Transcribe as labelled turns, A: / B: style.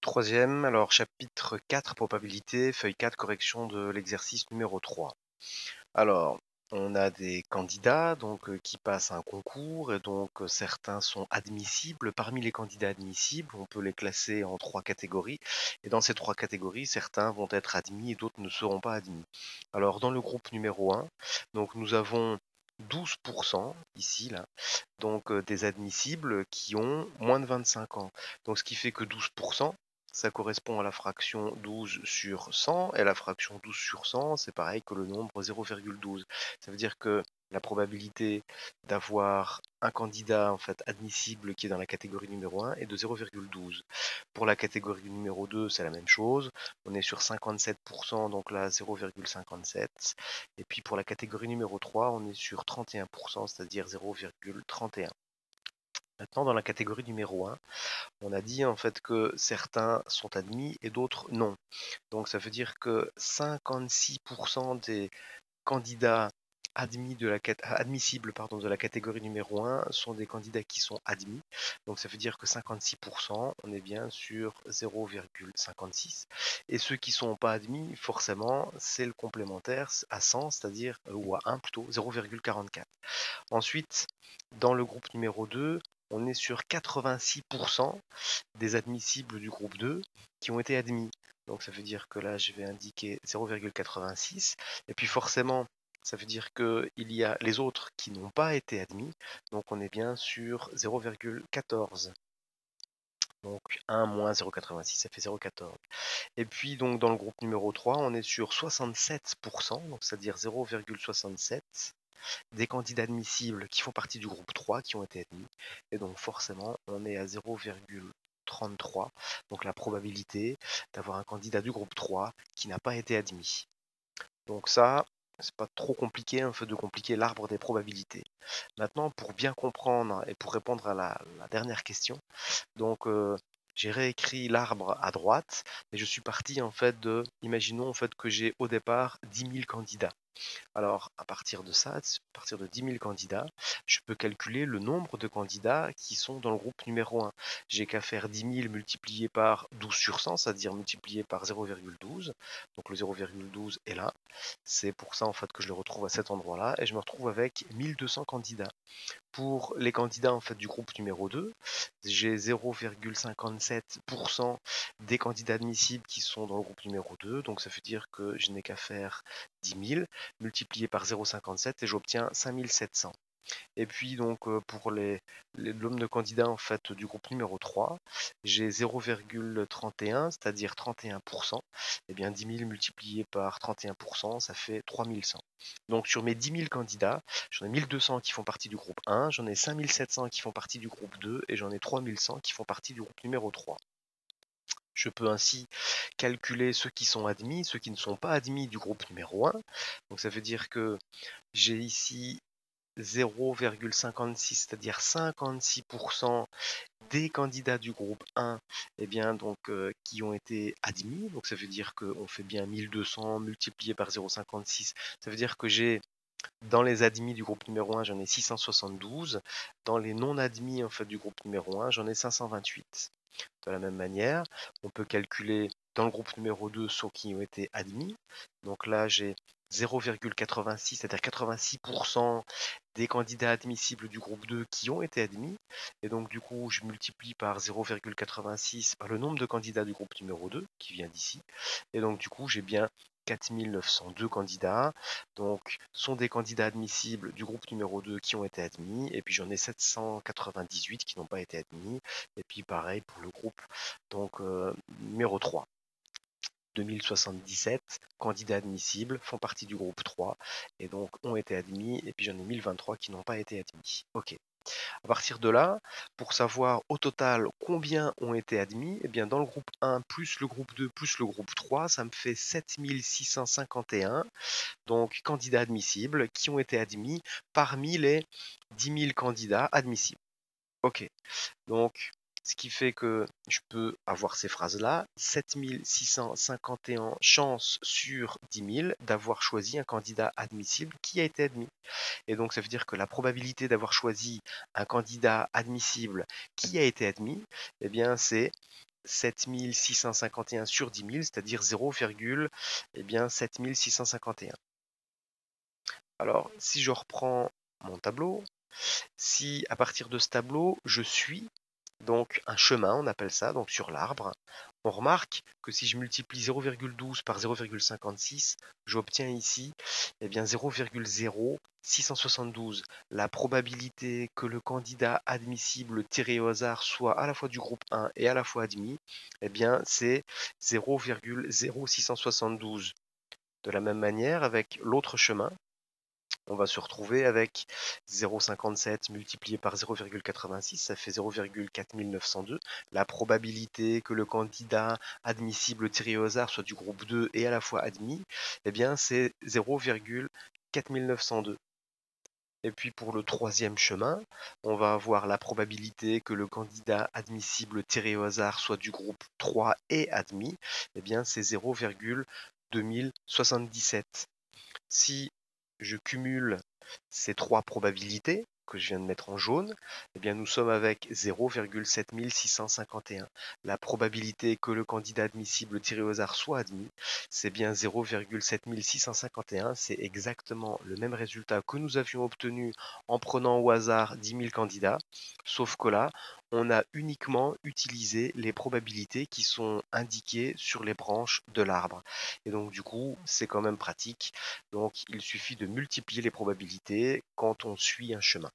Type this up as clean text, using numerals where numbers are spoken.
A: Troisième, alors chapitre 4, probabilité, feuille 4, correction de l'exercice numéro 3. Alors, on a des candidats qui passent un concours et certains sont admissibles. Parmi les candidats admissibles, on peut les classer en 3 catégories. Et dans ces 3 catégories, certains vont être admis et d'autres ne seront pas admis. Alors, dans le groupe numéro 1, nous avons 12% ici, là, des admissibles qui ont moins de 25 ans. Donc ce qui fait que 12%, ça correspond à la fraction 12 sur 100, et la fraction 12 sur 100, c'est pareil que le nombre 0,12. Ça veut dire que la probabilité d'avoir un candidat en fait admissible qui est dans la catégorie numéro 1 est de 0,12. Pour la catégorie numéro 2, c'est la même chose. On est sur 57%, donc là 0,57. Et puis pour la catégorie numéro 3, on est sur 31%, c'est-à-dire 0,31. Maintenant, dans la catégorie numéro 1, on a dit en fait que certains sont admis et d'autres non. Donc ça veut dire que 56% des candidats admissibles de la catégorie numéro 1 sont des candidats qui sont admis. Donc ça veut dire que 56%, on est bien sur 0,56. Et ceux qui ne sont pas admis, forcément, c'est le complémentaire à 100, c'est-à-dire, ou à 1 plutôt, 0,44. Ensuite, dans le groupe numéro 2, on est sur 86% des admissibles du groupe 2 qui ont été admis. Donc ça veut dire que là, je vais indiquer 0,86. Et puis forcément, ça veut dire qu'il y a les autres qui n'ont pas été admis. Donc on est bien sur 0,14. Donc 1 moins 0,86, ça fait 0,14. Et puis donc dans le groupe numéro 3, on est sur 67%, donc c'est-à-dire 0,67 des candidats admissibles qui font partie du groupe 3 qui ont été admis. Et donc forcément, on est à 0,33. Donc la probabilité d'avoir un candidat du groupe 3 qui n'a pas été admis. Donc ça, c'est pas trop compliqué, un peu de compliquer l'arbre des probabilités. Maintenant, pour bien comprendre et pour répondre à la dernière question, j'ai réécrit l'arbre à droite, et je suis parti en fait imaginons en fait que j'ai au départ 10 000 candidats. Alors, à partir de ça, à partir de 10 000 candidats, je peux calculer le nombre de candidats qui sont dans le groupe numéro 1. J'ai qu'à faire 10 000 multiplié par 12 sur 100, c'est-à-dire multiplié par 0,12. Donc le 0,12 est là. C'est pour ça en fait que je le retrouve à cet endroit-là, et je me retrouve avec 1200 candidats. Pour les candidats en fait du groupe numéro 2, j'ai 0,57% des candidats admissibles qui sont dans le groupe numéro 2, donc ça veut dire que je n'ai qu'à faire 10 000 multiplié par 0,57 et j'obtiens 5700. Et puis pour le nombre de candidats en fait du groupe numéro 3, j'ai 0,31, c'est-à-dire 31%. Et bien 10 000 multiplié par 31%, ça fait 3100. Donc sur mes 10 000 candidats, j'en ai 1200 qui font partie du groupe 1, j'en ai 5700 qui font partie du groupe 2 et j'en ai 3100 qui font partie du groupe numéro 3. Je peux ainsi calculer ceux qui sont admis, ceux qui ne sont pas admis du groupe numéro 1. Donc ça veut dire que j'ai ici 0,56, c'est-à-dire 56% des candidats du groupe 1 qui ont été admis. Donc ça veut dire qu'on fait bien 1200 multiplié par 0,56. Ça veut dire que j'ai dans les admis du groupe numéro 1, j'en ai 672. Dans les non admis en fait, du groupe numéro 1, j'en ai 528. De la même manière, on peut calculer dans le groupe numéro 2 ceux qui ont été admis. Donc là, j'ai 0,86, c'est-à-dire 86% des candidats admissibles du groupe 2 qui ont été admis. Et donc du coup, je multiplie par 0,86 par le nombre de candidats du groupe numéro 2, qui vient d'ici. Et donc du coup, j'ai bien 4902 candidats, donc sont des candidats admissibles du groupe numéro 2 qui ont été admis, et puis j'en ai 798 qui n'ont pas été admis, et puis pareil pour le groupe numéro 3. 2077 candidats admissibles font partie du groupe 3 et donc ont été admis, et puis j'en ai 1023 qui n'ont pas été admis. Ok. À partir de là, pour savoir au total combien ont été admis, eh bien dans le groupe 1 plus le groupe 2 plus le groupe 3, ça me fait 7651 donc candidats admissibles qui ont été admis parmi les 10 000 candidats admissibles. Ok, donc ce qui fait que je peux avoir ces phrases-là, 7651 chances sur 10 000 d'avoir choisi un candidat admissible qui a été admis. Et donc ça veut dire que la probabilité d'avoir choisi un candidat admissible qui a été admis, eh bien c'est 7651 sur 10 000, c'est-à-dire 0,7651. Alors, si je reprends mon tableau, si à partir de ce tableau, je suis donc un chemin, on appelle ça, donc sur l'arbre, on remarque que si je multiplie 0,12 par 0,56, j'obtiens ici bien 0,0672. La probabilité que le candidat admissible tiré au hasard soit à la fois du groupe 1 et à la fois admis, bien c'est 0,0672. De la même manière, avec l'autre chemin, on va se retrouver avec 0,57 multiplié par 0,86, ça fait 0,4902. La probabilité que le candidat admissible tiré au hasard soit du groupe 2 et à la fois admis, bien c'est 0,4902. Et puis pour le troisième chemin, on va avoir la probabilité que le candidat admissible tiré au hasard soit du groupe 3 et admis, bien c'est 0,2077. Si je cumule ces trois probabilités que je viens de mettre en jaune, bien nous sommes avec 0,7651. La probabilité que le candidat admissible tiré au hasard soit admis, c'est bien 0,7651. C'est exactement le même résultat que nous avions obtenu en prenant au hasard 10 000 candidats, sauf que là, on a uniquement utilisé les probabilités qui sont indiquées sur les branches de l'arbre. Et donc du coup, c'est quand même pratique. Donc il suffit de multiplier les probabilités quand on suit un chemin.